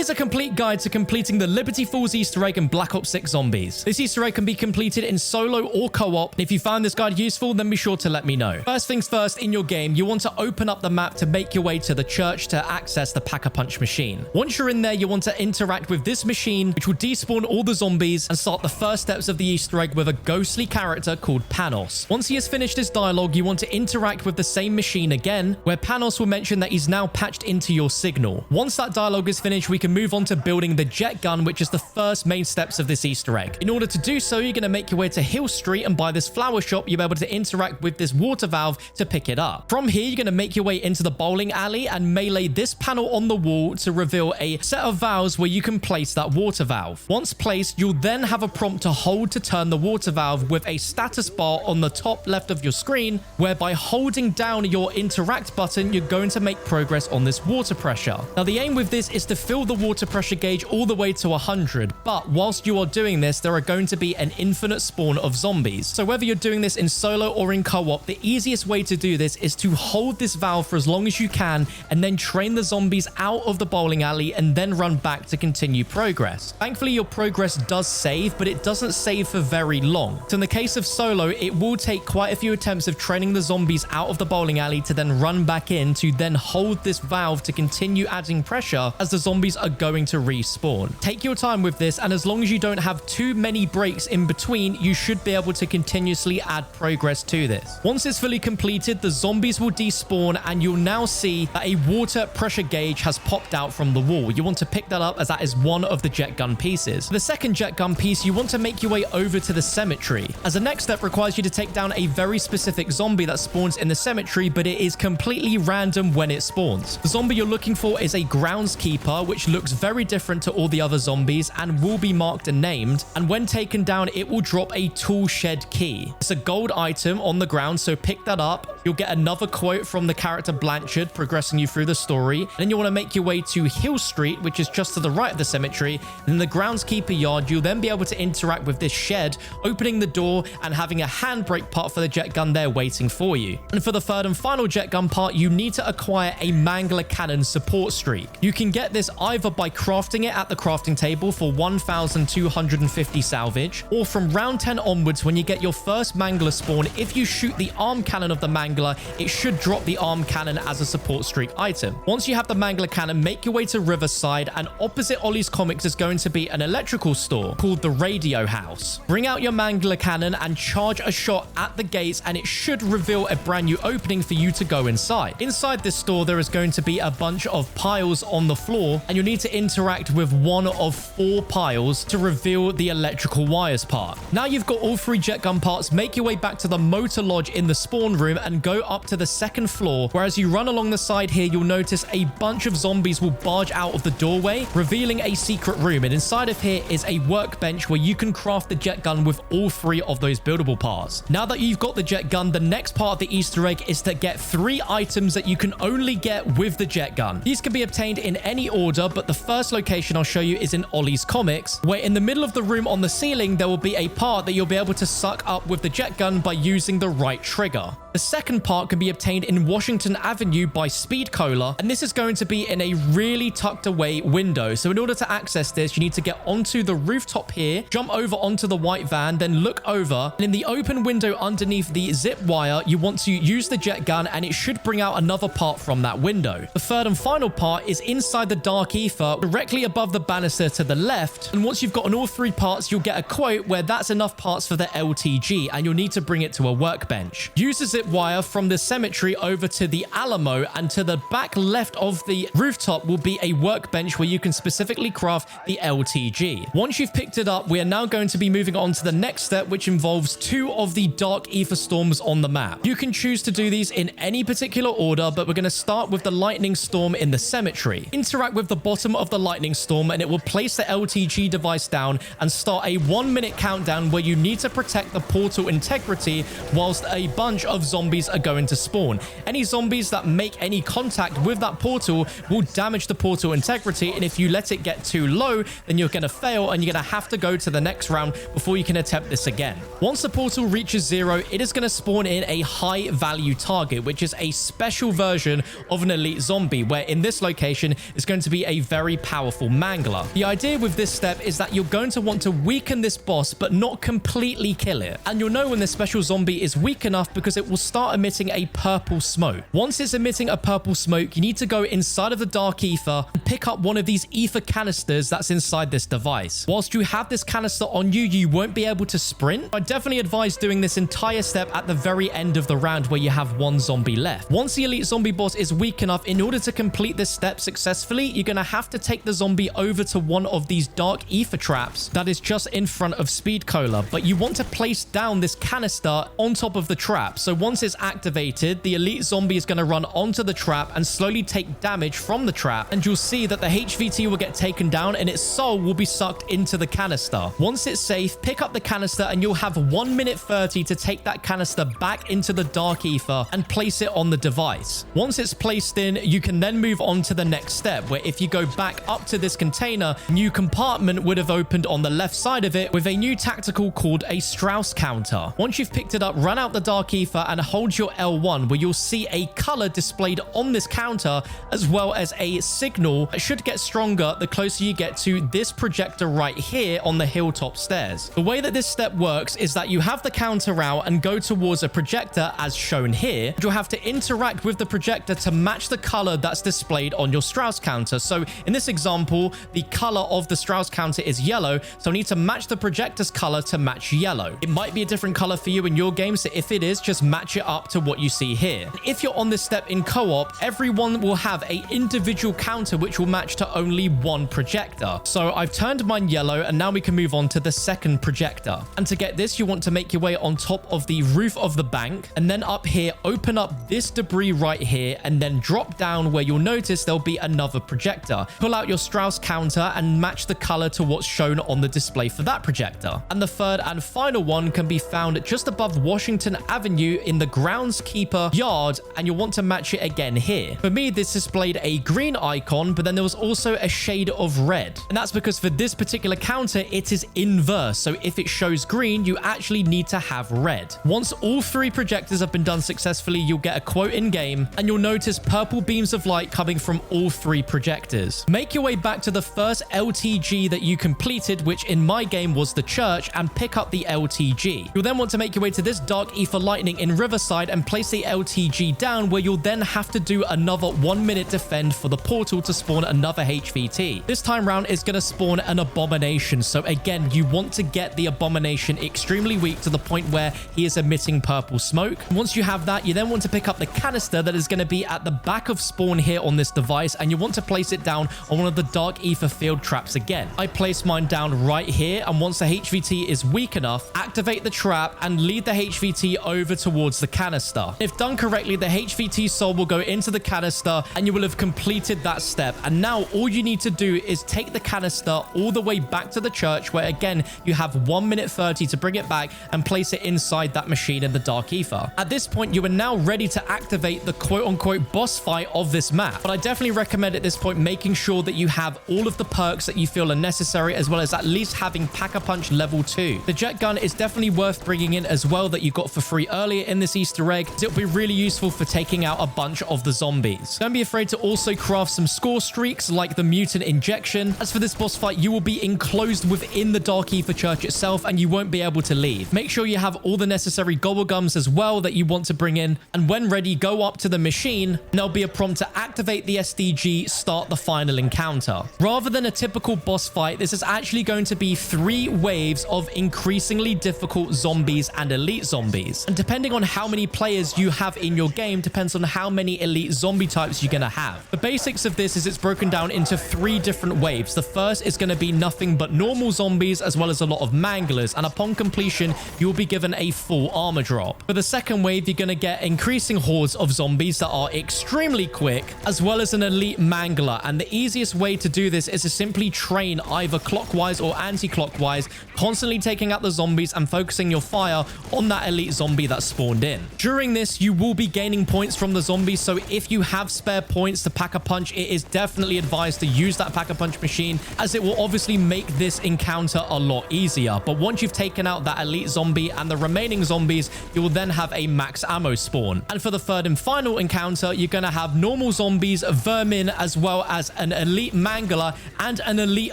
Here's a complete guide to completing the Liberty Falls Easter egg in Black Ops 6 Zombies. This Easter egg can be completed in solo or co-op. If you found this guide useful, then be sure to let me know. First things first, in your game, you want to open up the map to make your way to the church to access the Pack-a-Punch machine. Once you're in there, you want to interact with this machine, which will despawn all the zombies and start the first steps of the Easter egg with a ghostly character called Panos. Once he has finished his dialogue, you want to interact with the same machine again, where Panos will mention that he's now patched into your signal. Once that dialogue is finished, we can move on to building the jet gun, which is the first main steps of this Easter egg. In order to do so, you're going to make your way to Hill Street and buy this flower shop. You'll be able to interact with this water valve to pick it up. From here, you're going to make your way into the bowling alley and melee this panel on the wall to reveal a set of valves where you can place that water valve. Once placed, you'll then have a prompt to hold to turn the water valve with a status bar on the top left of your screen, where by holding down your interact button, you're going to make progress on this water pressure. Now, the aim with this is to fill the water pressure gauge all the way to 100, but whilst you are doing this, there are going to be an infinite spawn of zombies. So whether you're doing this in solo or in co-op, the easiest way to do this is to hold this valve for as long as you can and then train the zombies out of the bowling alley and then run back to continue progress. Thankfully, your progress does save, but it doesn't save for very long. So in the case of solo, it will take quite a few attempts of training the zombies out of the bowling alley to then run back in to then hold this valve to continue adding pressure as the zombies are going to respawn. Take your time with this, and as long as you don't have too many breaks in between, you should be able to continuously add progress to this. Once it's fully completed, the zombies will despawn, and you'll now see that a water pressure gauge has popped out from the wall. You want to pick that up as that is one of the jet gun pieces. The second jet gun piece, you want to make your way over to the cemetery. As a next step, requires you to take down a very specific zombie that spawns in the cemetery, but it is completely random when it spawns. The zombie you're looking for is a groundskeeper, which looks very different to all the other zombies and will be marked and named. And when taken down, it will drop a tool shed key. It's a gold item on the ground, so pick that up. You'll get another quote from the character Blanchard, progressing you through the story. And then you want to make your way to Hill Street, which is just to the right of the cemetery. And in the groundskeeper yard, you'll then be able to interact with this shed, opening the door and having a handbrake part for the jet gun there waiting for you. And for the third and final jet gun part, you need to acquire a Mangler cannon support streak. You can get this either by crafting it at the crafting table for 1,250 salvage, or from round 10 onwards when you get your first Mangler spawn. If you shoot the arm cannon of the Mangler, it should drop the arm cannon as a support streak item. Once you have the Mangler cannon, make your way to Riverside, and opposite Ollie's Comics is going to be an electrical store called the Radio House. Bring out your Mangler cannon and charge a shot at the gates, and it should reveal a brand new opening for you to go inside. Inside this store, there is going to be a bunch of piles on the floor, and you'll need to interact with one of 4 piles to reveal the electrical wires part. Now you've got all 3 jet gun parts, make your way back to the motor lodge in the spawn room and go up to the 2nd floor, where as you run along the side here, you'll notice a bunch of zombies will barge out of the doorway, revealing a secret room. And inside of here is a workbench where you can craft the jet gun with all 3 of those buildable parts. Now that you've got the jet gun, the next part of the Easter egg is to get 3 items that you can only get with the jet gun. These can be obtained in any order, but the first location I'll show you is in Ollie's Comics, where in the middle of the room on the ceiling, there will be a part that you'll be able to suck up with the jet gun by using the right trigger. The second part can be obtained in Washington Avenue by Speed Cola, and this is going to be in a really tucked away window. So in order to access this, you need to get onto the rooftop here, jump over onto the white van, then look over, and in the open window underneath the zip wire, you want to use the jet gun, and it should bring out another part from that window. The third and final part is inside the dark ether, directly above the banister to the left, and once you've gotten all 3 parts, you'll get a quote where that's enough parts for the LTG, and you'll need to bring it to a workbench. Use the zip wire from the cemetery over to the Alamo, and to the back left of the rooftop will be a workbench where you can specifically craft the LTG. Once you've picked it up, we are now going to be moving on to the next step, which involves 2 of the dark ether storms on the map. You can choose to do these in any particular order, but we're going to start with the lightning storm in the cemetery. Interact with the bottom of the lightning storm, and it will place the LTG device down and start a 1-minute countdown where you need to protect the portal integrity whilst a bunch of zombies are going to spawn. Any zombies that make any contact with that portal will damage the portal integrity, and if you let it get too low, then you're going to fail and you're going to have to go to the next round before you can attempt this again. Once the portal reaches 0, it is going to spawn in a high value target, which is a special version of an elite zombie, where in this location is going to be a very powerful mangler. The idea with this step is that you're going to want to weaken this boss but not completely kill it, and you'll know when this special zombie is weak enough because it will start emitting a purple smoke. Once it's emitting a purple smoke, you need to go inside of the dark ether and pick up one of these ether canisters that's inside this device. Whilst you have this canister on you, you won't be able to sprint. I definitely advise doing this entire step at the very end of the round where you have one zombie left. Once the elite zombie boss is weak enough, in order to complete this step successfully, you're going to have to take the zombie over to one of these dark ether traps that is just in front of Speed Cola, but you want to place down this canister on top of the trap. So once it's activated, the elite zombie is going to run onto the trap and slowly take damage from the trap, and you'll see that the HVT will get taken down and its soul will be sucked into the canister. Once it's safe, pick up the canister and you'll have 1 minute 30 to take that canister back into the dark ether and place it on the device. Once it's placed in, you can then move on to the next step, where if you go back up to this container, a new compartment would have opened on the left side of it with a new tactical called a Strauss counter. Once you've picked it up, run out the dark ether and hold your L1, where you'll see a color displayed on this counter, as well as a signal that should get stronger the closer you get to this projector right here on the hilltop stairs. The way that this step works is that you have the counter out and go towards a projector as shown here. You'll have to interact with the projector to match the color that's displayed on your Strauss counter. So in this example, the color of the Strauss counter is yellow, so I need to match the projector's color to match yellow. It might be a different color for you in your game, so if it is, just match it up to what you see here. And if you're on this step in co-op, everyone will have an individual counter which will match to only one projector. So I've turned mine yellow, and now we can move on to the second projector. And to get this, you want to make your way on top of the roof of the bank, and then up here, open up this debris right here, and then drop down where you'll notice there'll be another projector. Pull out your Strauss counter and match the color to what's shown on the display for that projector. And the third and final one can be found just above Washington Avenue in the groundskeeper yard, and you'll want to match it again here. For me, this displayed a green icon, but then there was also a shade of red. And that's because for this particular counter, it is inverse. So if it shows green, you actually need to have red. Once all 3 projectors have been done successfully, you'll get a quote in game, and you'll notice purple beams of light coming from all 3 projectors. Make your way back to the first LTG that you completed, which in my game was the church, and pick up the LTG. You'll then want to make your way to this dark ether lightning in Riverside and place the LTG down, where you'll then have to do another 1 minute defend for the portal to spawn another HVT. This time round is going to spawn an abomination. So again, you want to get the abomination extremely weak to the point where he is emitting purple smoke. Once you have that, you then want to pick up the canister that is going to be at the back of spawn here on this device, and you want to place it down on one of the dark ether field traps again. I place mine down right here, and once the HVT is weak enough, activate the trap and lead the HVT over towards the canister. If done correctly, the HVT soul will go into the canister and you will have completed that step. And now all you need to do is take the canister all the way back to the church, where again, you have 1 minute 30 to bring it back and place it inside that machine in the dark ether. At this point, you are now ready to activate the quote-unquote boss fight of this map. But I definitely recommend at this point making sure that you have all of the perks that you feel are necessary, as well as at least having Pack-a-Punch level 2. The jet gun is definitely worth bringing in as well, that you got for free earlier in this Easter egg. It'll be really useful for taking out a bunch of the zombies. Don't be afraid to also craft some score streaks like the mutant injection. As for this boss fight, you will be enclosed within the dark ether church itself and you won't be able to leave. Make sure you have all the necessary gobblegums as well that you want to bring in, and when ready, go up to the machine and there'll be a prompt to activate the SDG, start the final encounter. Rather than a typical boss fight, this is actually going to be 3 waves of increasingly difficult zombies and elite zombies. And depending on how many players you have in your game depends on how many elite zombie types you're going to have. The basics of this is it's broken down into 3 different waves. The first is going to be nothing but normal zombies as well as a lot of manglers, and upon completion you will be given a full armor drop. For the second wave, you're going to get increasing hordes of zombies that are extremely quick, as well as an elite mangler, and the easiest way to do this is to simply train either clockwise or anti-clockwise, constantly taking out the zombies and focusing your fire on that elite zombie that spawned in. During this, you will be gaining points from the zombies, so if you have spare points to pack a punch, it is definitely advised to use that pack a punch machine, as it will obviously make this encounter a lot easier. But once you've taken out that elite zombie and the remaining zombies, you will then have a max ammo spawn. And for the third and final encounter, you're going to have normal zombies, vermin, as well as an elite mangler and an elite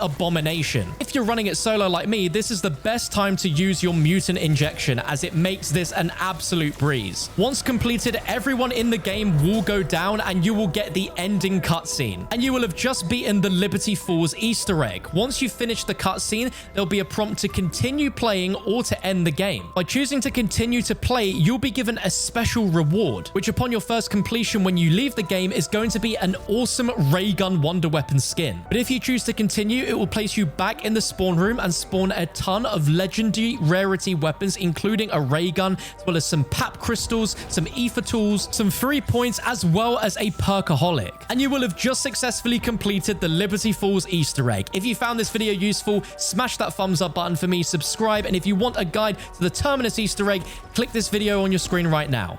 abomination. If you're running it solo like me, this is the best time to use your mutant injection, as it makes this an absolute breeze. Once completed, everyone in the game will go down and you will get the ending cutscene. And you will have just beaten the Liberty Falls Easter egg. Once you finish the cutscene, there'll be a prompt to continue playing or to end the game. By choosing to continue to play, you'll be given a special reward, which upon your first completion when you leave the game is going to be an awesome ray gun wonder weapon skin. But if you choose to continue, it will place you back in the spawn room and spawn a ton of legendary rarity weapons, including a ray gun, as well as some pap crystals, some ether tools, some free points, as well as a perkaholic. And you will have just successfully completed the Liberty Falls Easter egg. If you found this video useful, smash that thumbs up button for me, subscribe, and if you want a guide to the Terminus Easter egg, click this video on your screen right now.